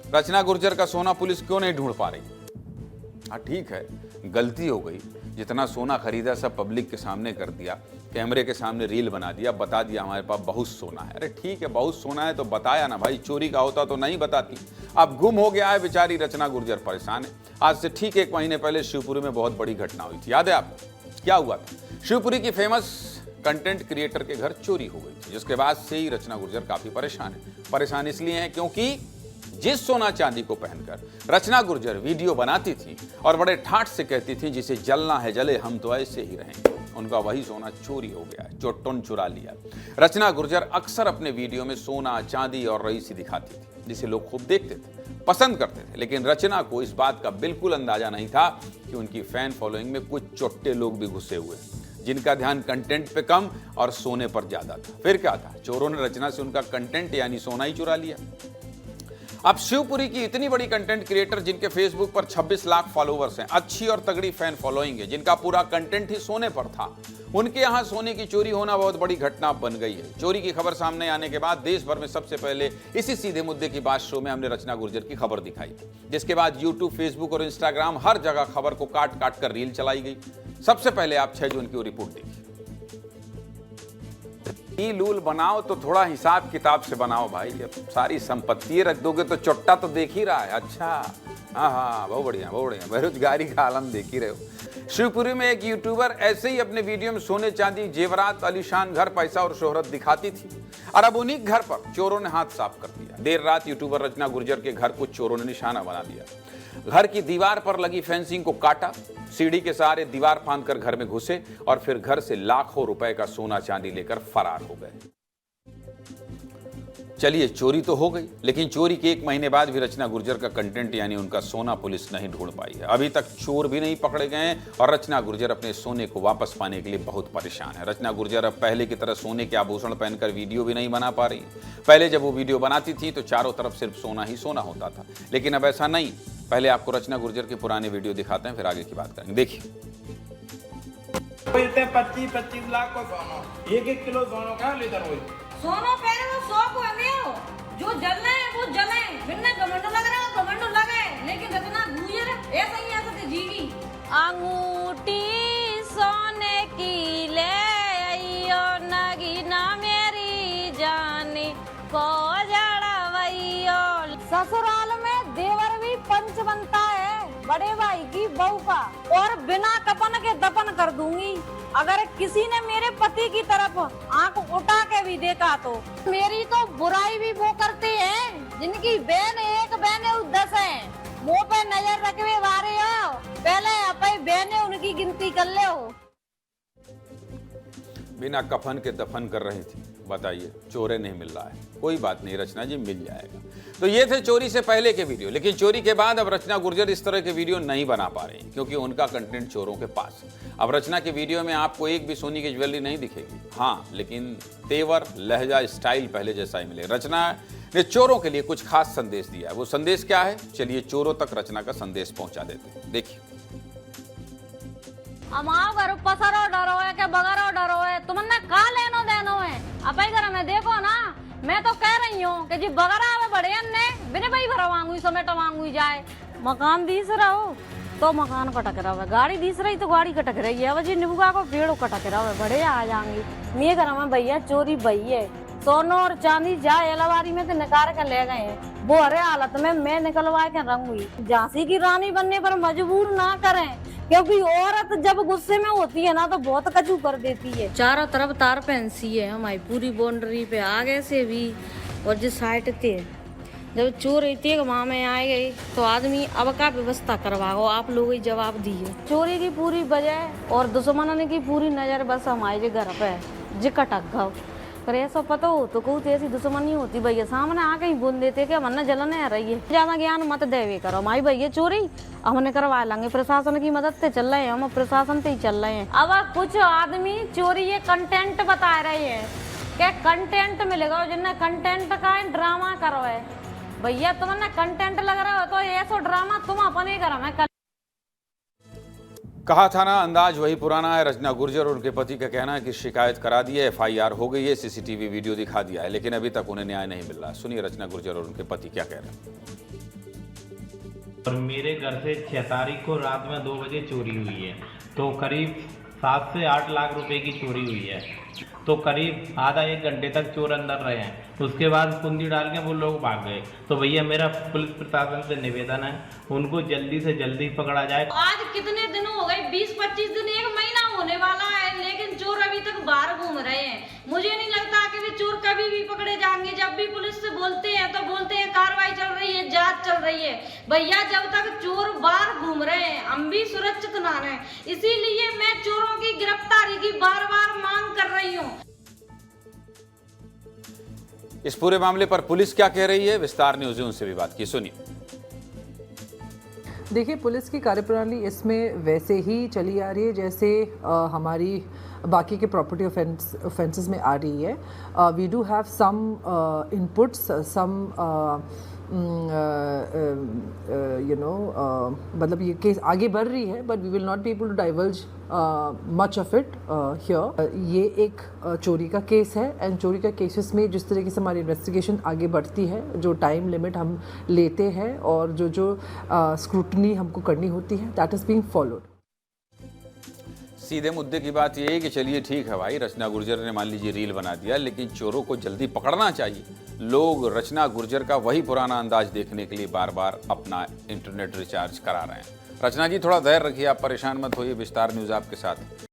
रचना गुर्जर का सोना पुलिस क्यों नहीं ढूंढ पा रही? हाँ ठीक है, गलती हो गई, जितना सोना खरीदा सब पब्लिक के सामने कर दिया, कैमरे के सामने रील बना दिया, बता दिया हमारे पास बहुत सोना है। अरे ठीक है, बहुत सोना है तो बताया ना भाई, चोरी का होता तो नहीं बताती। अब गुम हो गया है बेचारी रचना गुर्जर, परेशान है। आज से ठीक 1 महीने पहले शिवपुरी में बहुत बड़ी घटना हुई थी, याद है आपको? क्या हुआ था? शिवपुरी की फेमस कंटेंट क्रिएटर के घर चोरी हो गई थी, जिसके बाद से ही रचना गुर्जर काफी परेशान है। परेशान इसलिए है क्योंकि जिस सोना चांदी को पहनकर रचना गुर्जर वीडियो बनाती थी और बड़े ठाठ से कहती थी जिसे जलना है जले, हम तो ऐसे ही रहेंगे, उनका वही सोना चोरी हो गया है, चोट्टन चुरा लिया। रचना गुर्जर अक्सर अपने वीडियो में सोना, चांदी और रईसी दिखाती थी, जिसे लोग खूब देखते थे, पसंद करते थे। लेकिन रचना को इस बात का बिल्कुल अंदाजा नहीं था कि उनकी फैन फॉलोइंग में कुछ चोट्टे लोग भी घुसे हुए, जिनका ध्यान कंटेंट पे कम और सोने पर ज्यादा था। फिर क्या था, चोरों ने रचना से उनका कंटेंट यानी सोना ही चुरा लिया। अब शिवपुरी की इतनी बड़ी कंटेंट क्रिएटर जिनके फेसबुक पर 26 लाख फॉलोवर्स हैं, अच्छी और तगड़ी फैन फॉलोइंग है, जिनका पूरा कंटेंट ही सोने पर था, उनके यहां सोने की चोरी होना बहुत बड़ी घटना बन गई है। चोरी की खबर सामने आने के बाद देश भर में सबसे पहले इसी सीधे मुद्दे की बात शो में हमने रचना गुर्जर की खबर दिखाई, जिसके बाद यूट्यूब, फेसबुक और इंस्टाग्राम हर जगह खबर को काट काट कर रील चलाई गई। सबसे पहले आप 6 जून की रिपोर्ट देखिए। लूल बनाओ तो थोड़ा हिसाब किताब से बनाओ भाई, अब सारी संपत्ति रख दोगे तो चोट्टा तो देख ही रहा है। अच्छा, हाँ, बहुत बढ़िया, बेरोजगारी का आलम देख ही रहे हो। शिवपुरी में एक यूट्यूबर ऐसे ही अपने वीडियो में सोने, चांदी, जेवरात, आलीशान घर, पैसा और शोहरत दिखाती थी, और अब उन्हीं घर पर चोरों ने हाथ साफ कर दिया। देर रात यूट्यूबर रचना गुर्जर के घर कुछ चोरों ने निशाना बना दिया। घर की दीवार पर लगी फेंसिंग को काटा, सीढ़ी के सहारे दीवार फांदकर घर में घुसे और फिर घर से लाखों रुपए का सोना चांदी लेकर फरार हो गए। चलिए, चोरी तो हो गई, लेकिन चोरी के 1 महीने बाद भी रचना गुर्जर का कंटेंट यानी उनका सोना पुलिस नहीं ढूंढ पाई है। अभी तक चोर भी नहीं पकड़े गए हैं और रचना गुर्जर अपने सोने को वापस पाने के लिए बहुत परेशान है। रचना गुर्जर अब पहले की तरह सोने के आभूषण पहनकर वीडियो भी नहीं बना पा रही। पहले जब वो वीडियो बनाती थी तो चारों तरफ सिर्फ सोना ही सोना होता था, लेकिन अब ऐसा नहीं। पहले आपको रचना गुर्जर के पुराने वीडियो दिखाते हैं, फिर आगे की बात करेंगे। देखिए। 25 लाख को सोना, 1 किलो सोना का लीटर हुई। सोनो पहले वो शौक हुआ मेरो, जो जलना है वो जले, बिना घमंड लग रहा है घमंड लगे, लेकिन रचना गुजर ऐसा ही ऐसा थे जीगी। अंगूठी सोने की ले आइयो, नगीना मेरी जाने को जड़वैयो। ससुराल में देवर भी पंच बनता है, बड़े भाई की बहू का, और बिना कपन के दफन कर दूंगी। अगर किसी ने मेरे पति की तरफ आंख उठा के भी देखा तो मेरी तो बुराई भी वो करते हैं जिनकी बहन 1 बहन 10 है। मुंह पे नजर रखवे वारे हो, पहले अपनी बहने उनकी गिनती कर ले हो। बिना कफन के दफन कर रही थी, बताइए, चोरे नहीं मिल रहा है। कोई बात नहीं रचना जी, मिल जाएगा। तो ये थे चोरी से पहले के वीडियो, लेकिन चोरी के बाद अब रचना गुर्जर इस तरह के वीडियो नहीं बना पा रही क्योंकि उनका कंटेंट चोरों के पास। अब रचना के वीडियो में आपको एक भी सोने की ज्वेलरी नहीं दिखेगी, हाँ, लेकिन तेवर, लहजा, स्टाइल पहले जैसा ही मिले। रचना ने चोरों के लिए कुछ खास संदेश दिया है। वो संदेश क्या है, चलिए चोरों तक रचना का संदेश पहुंचा देते हैं। देखिए। हमारा घर पसरो डरो है के बगरो डरो है, तुमने का लेनो देनो है। अब घर में देखो ना, मैं तो कह रही हूँ कि जी बगरा में बड़े अन्ने बिना भाई भरा मांगू समेटा मांगू जाए। मकान दिस रहा हो तो मकान कटक रहा है, गाड़ी दिस रही तो गाड़ी कटक रही है, वजी निबुगा को पेड़ो कटक रहा है, बड़े आ जाएंगे। मेरे घर में भैया चोरी भई है, सोनो और चांदी जाए अलवारी में तो निकाल कर ले गए हैं। वो हरे हालत में मैं निकलवा के रंगूंगी। झांसी की रानी बनने पर मजबूर ना करें, क्योंकि औरत जब गुस्से में होती है ना तो बहुत कचू कर देती है। चारों तरफ तार पेंसी है हमारी पूरी बाउंड्री पे, आगे से भी और जो साइड थे। जब चोर इतने वहाँ में आए गए तो आदमी अब का व्यवस्था करवाओ, आप लोग ही जवाब दिए। चोरी की पूरी वजह और दुश्मनों की पूरी नजर बस हमारे घर पे जी कटक गो। पर ऐसा पता हो तो कहूँ ऐसी दुश्मनी होती भैया, सामने आके ही बोल देते कि मन जलने आ रही है। ज्यादा ज्ञान मत देवे करो माई भैया, चोरी हमने करवा लेंगे, प्रशासन की मदद से चल रहे हैं, हम प्रशासन से ही चल रहे हैं। अब कुछ आदमी चोरी ये कंटेंट बता रहे हैं कि कंटेंट मिलेगा, जिन्हें कंटेंट का ड्रामा करो है। भैया तुमने कंटेंट लग रहा हो तो ऐसा ड्रामा तुम अपने घर में। कहा था ना, अंदाज वही पुराना है। रचना गुर्जर और उनके पति का कहना है कि शिकायत करा दी है, FIR हो गई है, CCTV वीडियो दिखा दिया है, लेकिन अभी तक उन्हें न्याय नहीं मिल रहा। सुनिए रचना गुर्जर और उनके पति क्या कह रहे हैं। और मेरे घर से 6 तारीख को रात में 2 बजे चोरी हुई है, तो करीब 7 से 8 लाख रुपए की चोरी हुई है। तो करीब आधा 1 घंटे तक चोर अंदर रहे हैं, उसके बाद कुंडी डाल के वो लोग भाग गए। तो भैया मेरा पुलिस प्रशासन से निवेदन है, उनको जल्दी से जल्दी पकड़ा जाए। आज कितने दिन हो गए, 20-25 दिन, 1 महीना होने वाला है, लेकिन चोर अभी तक बाहर घूम रहे हैं। मुझे नहीं लगता कि वे चोर कभी भी पकड़े जाएंगे। जब भी पुलिस से बोलते हैं तो बोलते हैं कार्रवाई चल रही है, जांच चल रही है। भैया जब तक चोर बाहर घूम रहे हैं हम भी सुरक्षित ना रहें, इसीलिए मैं चोरों की गिरफ्तारी की बार-बार मांग कर रही हूँ। इस पूरे मामले पर पुलिस क्या कह रही है, विस्तार न्यूज़ ने उनसे भी बात की, सुनिए। देखिए, पुलिस की कार्यप्रणाली इसमें वैसे ही चली आ रही है जैसे हमारी बाकी के प्रॉपर्टी ऑफेंसेस में आ रही है। We do have some inputs, some मतलब ये केस आगे बढ़ रही है, but we will not be able to diverge much of it here. ये एक चोरी का केस है, एंड चोरी का केसेस में जिस तरीके से हमारी इन्वेस्टिगेशन आगे बढ़ती है, जो टाइम लिमिट हम लेते हैं और जो स्क्रूटनी हमको करनी होती है, दैट इज़ बीइंग फॉलोड। सीधे मुद्दे की बात यह है कि चलिए ठीक है भाई, रचना गुर्जर ने मान लीजिए रील बना दिया, लेकिन चोरों को जल्दी पकड़ना चाहिए। लोग रचना गुर्जर का वही पुराना अंदाज देखने के लिए बार बार अपना इंटरनेट रिचार्ज करा रहे हैं। रचना जी, थोड़ा धैर्य रखिए, आप परेशान मत होइए, विस्तार न्यूज़ आपके साथ।